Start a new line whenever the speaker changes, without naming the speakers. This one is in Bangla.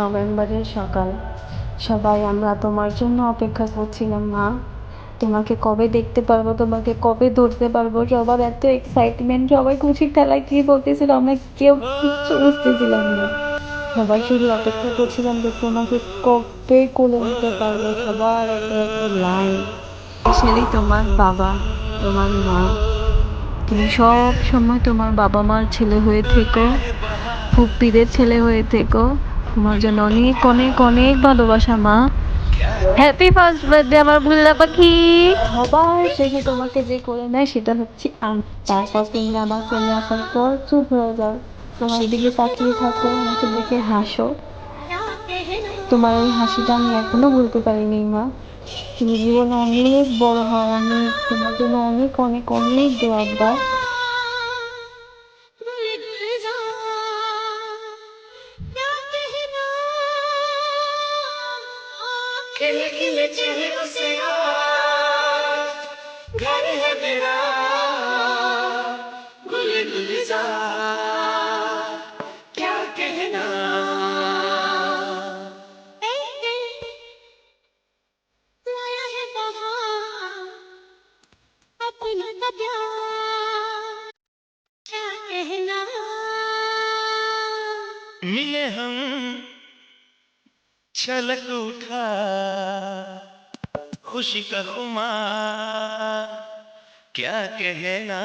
নভেম্বরের সকাল। সবাই আমরা তোমার জন্য অপেক্ষা করছিলাম মা। তোমাকে কবে দেখতে পারবো, তোমাকে কবে ধরতে পারবো, সবার এত এক্সাইটমেন্ট, সবাই খুশির ঠেলায় কি বলতেছিল আমরা কেউ কিচ্ছু বুঝতেছিলাম না। সবাই শুধু অপেক্ষা করছিলাম যে তোমাকে কবে কোলে নিতে পারবো। সবার এত এত লাইন, স্পেশালি তোমার বাবা, তোমার মা। তুমি সব সময় তোমার বাবা মার ছেলে হয়ে থেকো, ফুপ্পিদের ছেলে হয়ে থেকো। তোমার জন্য অনেক অনেক অনেক ভালোবাসা মা। হ্যাপি ফার্স্ট বার্থডে আমার বুল্লা পাখি। সবার শেষে তোমাকে যে করে নেয় সেটা হচ্ছে আমি। তারপর তুমি আমার ফোনে আসার পর চুপ হয়ে যাও, তোমার দিকে তাকিয়ে থাকো, আমাকে দেখে হাসো। তোমার ওই হাসিটা আমি এখনো ভুলতে পারিনি মা। তুমি জীবনে অনেক বড় হও, অনেক, তোমার জন্য অনেক অনেক অনেক দোয়া আব্বা। खिले खिले चेहरों से आज घर है मेरा गुल गुलजार क्या कहना लाया है बहार अपना सा प्यार क्या कहना मिले हम छलक उठा खुशी का खुमार क्या कहना।